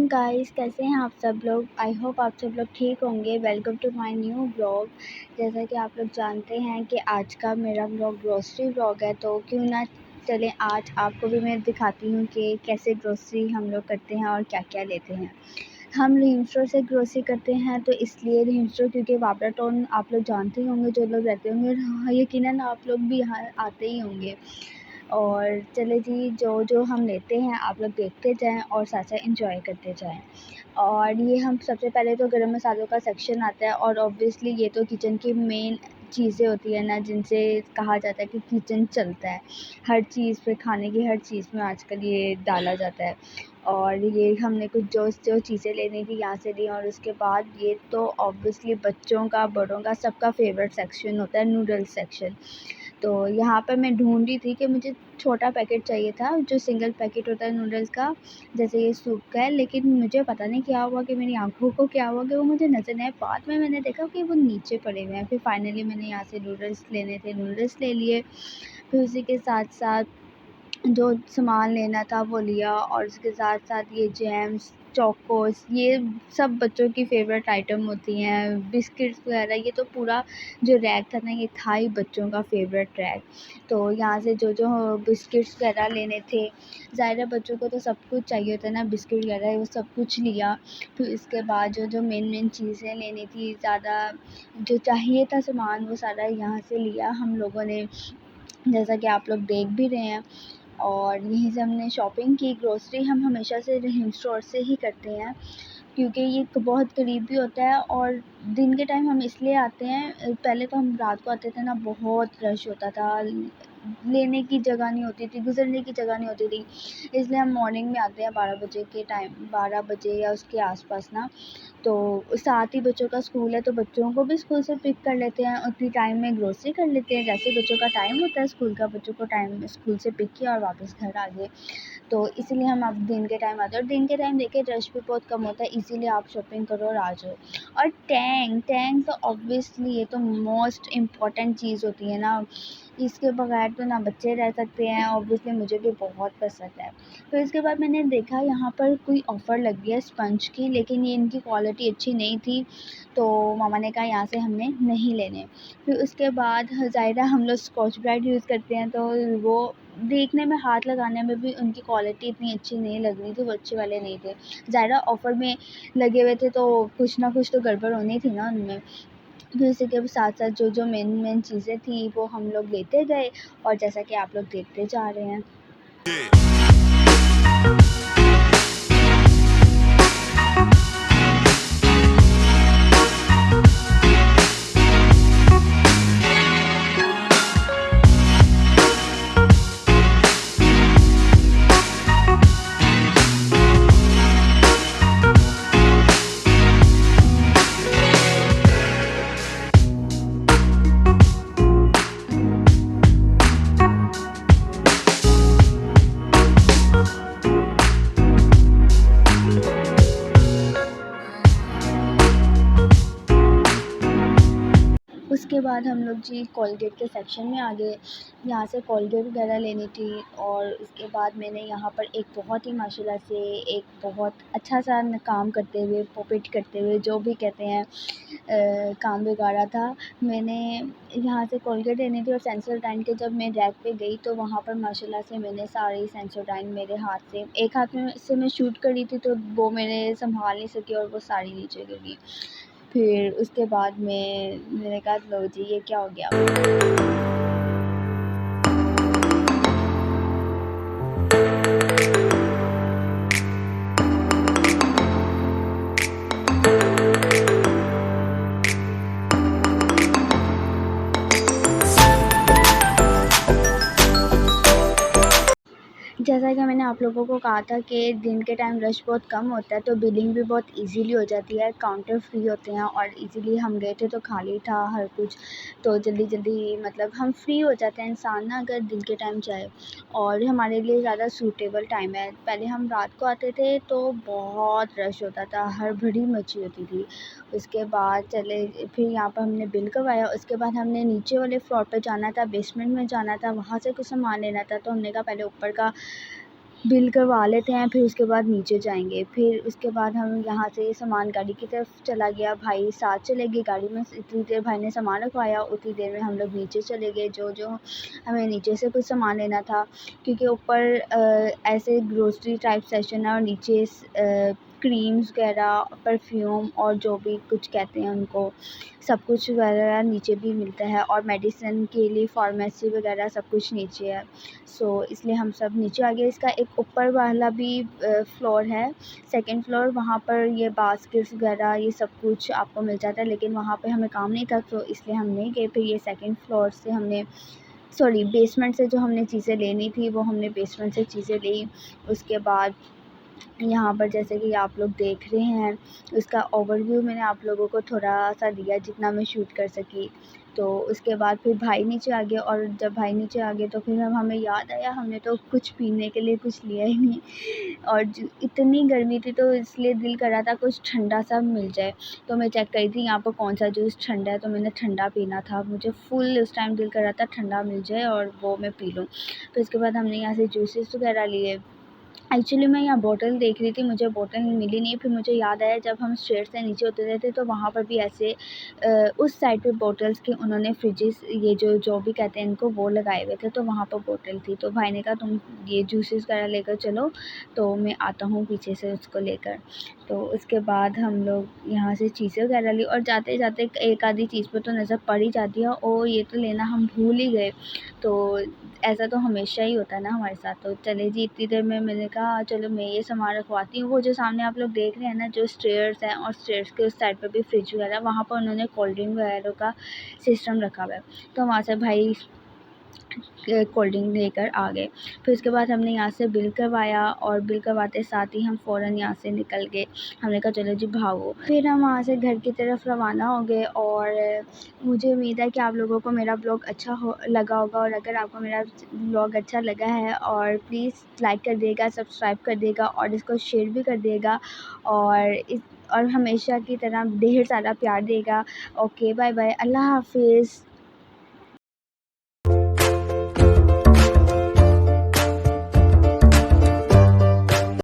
Guys, कैसे हैं आप सब लोग। आई होप आप सब लोग ठीक होंगे। Welcome to my new blog. जैसा कि आप लोग जानते हैं कि आज का मेरा ब्लॉग ग्रोसरी ब्लॉग है, तो क्यों ना चलें आज आपको भी मैं दिखाती हूँ कि कैसे ग्रोसरी हम लोग करते हैं और क्या क्या लेते हैं। हम रहीम स्टोर से ग्रोसरी करते हैं, तो इसलिए रहीम स्टोर, क्योंकि वापरा टाउन आप लोग जानते ही होंगे, जो लोग रहते होंगे, हाँ, यकीनन आप लोग भी यहाँ आते ही होंगे। और चले जी, जो जो हम लेते हैं आप लोग देखते जाएं और साथ साथ इंजॉय करते जाएं। और ये हम सबसे पहले तो गरम मसालों का सेक्शन आता है, और ऑब्वियसली ये तो किचन की मेन चीज़ें होती है ना, जिनसे कहा जाता है कि किचन चलता है। हर चीज़ पे, खाने की हर चीज़ में आजकल ये डाला जाता है। और ये हमने कुछ जो जो चीज़ें लेनी थी यहाँ से ली, और उसके बाद ये तो ऑब्वियसली बच्चों का, बड़ों का, सबका फेवरेट सेक्शन होता है, नूडल्स सेक्शन। तो यहाँ पर मैं ढूँढ रही थी कि मुझे छोटा पैकेट चाहिए था, जो सिंगल पैकेट होता है नूडल्स का, जैसे ये सूप का है। लेकिन मुझे पता नहीं क्या हुआ, कि मेरी आँखों को क्या हुआ कि वो मुझे नज़र नहीं आए। बाद में मैंने देखा कि वो नीचे पड़े हुए हैं। फिर फाइनली मैंने यहाँ से नूडल्स लेने थे, नूडल्स ले लिए। फिर उसी के साथ साथ जो सामान लेना था वो लिया, और उसके साथ साथ ये जैम्स, चोकोस, ये सब बच्चों की फ़ेवरेट आइटम होती हैं। बिस्किट्स वगैरह, ये तो पूरा जो रैक था ना, ये था ही बच्चों का फ़ेवरेट रैक। तो यहाँ से जो जो बिस्किट्स वगैरह लेने थे, ज़ाहिर है बच्चों को तो सब कुछ चाहिए होता है ना, बिस्किट वगैरह, वो सब कुछ लिया। फिर इसके बाद जो जो मेन चीज़ें लेनी थी, ज़्यादा जो चाहिए था सामान, वो सारा यहाँ से लिया हम लोगों ने, जैसा कि आप लोग देख भी रहे हैं। और यहीं से हमने शॉपिंग की। ग्रोसरी हम हमेशा से रहीम स्टोर से ही करते हैं, क्योंकि ये बहुत करीब भी होता है। और दिन के टाइम हम इसलिए आते हैं, पहले तो हम रात को आते थे ना, बहुत रश होता था, लेने की जगह नहीं होती थी, गुजरने की जगह नहीं होती थी। इसलिए हम मॉर्निंग में आते हैं 12 बजे के टाइम, 12 बजे या उसके आसपास ना। तो साथ ही बच्चों का स्कूल है, तो बच्चों को भी स्कूल से पिक कर लेते हैं, उतनी टाइम में ग्रोसरी कर लेते हैं। जैसे बच्चों का टाइम होता है स्कूल का, बच्चों को टाइम स्कूल से पिक किया और वापस घर आ गए। तो इसीलिए हम अब दिन के टाइम आते हैं, और दिन के टाइम देखिए रश भी बहुत कम होता है, इसीलिए आप शॉपिंग करो और आ जाओ। और टैंग टैंग तो ऑब्वियसली ये तो मोस्ट इम्पॉर्टेंट चीज़ होती है ना, इसके बगैर तो ना बच्चे रह सकते हैं। ऑब्वियसली मुझे भी बहुत पसंद है। फिर इसके बाद मैंने देखा यहाँ पर कोई ऑफ़र लगी है स्पंज की, लेकिन ये इनकी क्वालिटी अच्छी नहीं थी, तो मामा ने कहा यहाँ से हमने नहीं लेने। फिर उसके बाद ज़ाहिर है हम लोग स्कॉच ब्राइट यूज़ करते हैं, तो वो देखने में, हाथ लगाने में भी उनकी क्वालिटी इतनी अच्छी नहीं लग रही थी, वो अच्छे वाले नहीं थे। ज़ाहिर है ऑफ़र में लगे हुए थे, तो कुछ ना कुछ तो गड़बड़ होनी थी ना उनमें। फिर उसी के साथ साथ जो जो मेन चीज़ें थी वो हम लोग लेते गए, और जैसा कि आप लोग देखते जा रहे हैं। उसके बाद हम लोग जी कोलगेट के सेक्शन में आ गए। यहाँ से कोलगेट वगैरह लेनी थी, और उसके बाद मैंने यहाँ पर एक बहुत ही माशाल्लाह से एक बहुत अच्छा सा काम करते हुए, पॉपिट करते हुए, जो भी कहते हैं, काम बिगाड़ा था। मैंने यहाँ से कोलगेट लेनी थी, और सेंसोडाइन के जब मैं रैक पे गई, तो वहाँ पर माशाल्लाह से मैंने सारी सेंसोडाइन मेरे हाथ से, एक हाथ में से मैं शूट करी थी, तो वो मैंने संभाल नहीं सकी, और वो सारी नीचे गिरी। फिर उसके बाद मैंने कहा लो जी, ये क्या हो गया। जैसा कि मैंने आप लोगों को कहा था कि दिन के टाइम रश बहुत कम होता है, तो बिलिंग भी बहुत इजीली हो जाती है, काउंटर फ्री होते हैं, और इजीली हम गए थे तो खाली था हर कुछ, तो जल्दी जल्दी मतलब हम फ्री हो जाते हैं इंसान ना, अगर दिन के टाइम जाए। और हमारे लिए ज़्यादा सूटेबल टाइम है। पहले हम रात को आते थे तो बहुत रश होता था, हड़बड़ी मची होती थी। उसके बाद चले, फिर यहाँ पर हमने बिल करवाया। उसके बाद हमने नीचे वाले फ्लोर पे जाना था, बेसमेंट में जाना था, वहाँ से कुछ सामान लेना था, तो हमने कहा पहले ऊपर का बिल करवा लेते हैं, फिर उसके बाद नीचे जाएंगे। फिर उसके बाद हम यहाँ से सामान गाड़ी की तरफ चला गया, भाई साथ चले गए गाड़ी में। इतनी देर भाई ने सामान रखवाया, उतनी देर में हम लोग नीचे चले गए। जो हमें नीचे से कुछ सामान लेना था, क्योंकि ऊपर ऐसे ग्रोसरी टाइप सेक्शन है और नीचे क्रीम्स वगैरह, परफ्यूम और जो भी कुछ कहते हैं उनको, सब कुछ वगैरह नीचे भी मिलता है। और मेडिसिन के लिए फार्मेसी वगैरह सब कुछ नीचे है। इसलिए हम सब नीचे आ गए। इसका एक ऊपर वाला भी फ्लोर है, सेकंड फ्लोर, वहाँ पर ये बास्केट्स वगैरह ये सब कुछ आपको मिल जाता है, लेकिन वहाँ पे हमें काम नहीं था तो इसलिए हम नहीं गए। फिर ये सेकंड फ्लोर से हमने बेसमेंट से जो हमने चीज़ें लेनी थी वो हमने बेसमेंट से चीज़ें ली। उसके बाद यहाँ पर जैसे कि आप लोग देख रहे हैं, उसका ओवरव्यू मैंने आप लोगों को थोड़ा सा दिया जितना मैं शूट कर सकी। तो उसके बाद फिर भाई नीचे आ गए, और जब भाई नीचे आ गए तो फिर हमें याद आया हमने तो कुछ पीने के लिए कुछ लिया ही नहीं, और इतनी गर्मी थी तो इसलिए दिल कर रहा था कुछ ठंडा सा मिल जाए। तो मैं चेक करी थी यहाँ पर कौन सा जूस ठंडा है, तो मैंने ठंडा पीना था, मुझे फुल उस टाइम दिल कर रहा था ठंडा मिल जाए और वो मैं पी लूँ। तो इसके बाद हमने यहाँ से जूसेस वगैरह लिए। एक्चुअली मैं यहाँ बॉटल देख रही थी, मुझे बॉटल मिली नहीं। फिर मुझे याद आया जब हम स्टेयर से नीचे उतरे थे तो वहाँ पर भी ऐसे उस साइड पे बॉटल्स के उन्होंने फ्रिजेस, ये जो भी कहते हैं इनको, वो लगाए हुए थे, तो वहाँ पर बॉटल थी। तो भाई ने कहा तुम ये जूसेस वगैरह लेकर चलो, तो मैं आता हूँ पीछे से उसको लेकर। तो उसके बाद हम लोग यहाँ से चीज़ें वगैरह ली, और जाते जाते एक आधी चीज़ पर तो नज़र पड़ ही जाती है, और ये तो लेना हम भूल ही गए। तो ऐसा तो हमेशा ही होता है ना हमारे साथ। तो चले जी, इतनी देर में मैंने कहा चलो मैं ये सामान रखवाती हूँ। वो जो सामने आप लोग देख रहे हैं ना, जो स्टेयर्स हैं, और स्टेयर्स के उस साइड पर भी फ्रिज वगैरह, वहाँ पर उन्होंने कोल्ड ड्रिंक वगैरह का सिस्टम रखा हुआ है। तो वहाँ से भाई कोल्ड ड्रिंक लेकर आ गए। फिर उसके बाद हमने यहाँ से बिल करवाया, और बिल करवाते साथ ही हम फ़ौरन यहाँ से निकल गए। हमने कहा चलो जी भागो। फिर हम वहाँ से घर की तरफ रवाना हो गए, और मुझे उम्मीद है कि आप लोगों को मेरा ब्लॉग अच्छा लगा होगा। और अगर आपको मेरा ब्लॉग अच्छा लगा है, और प्लीज़ लाइक कर दिएगा, सब्सक्राइब कर दिएगा, और इसको शेयर भी कर दिएगा, और हमेशा की तरह ढेर सारा प्यार देगा। ओके, बाय बाय, अल्लाह हाफिज़।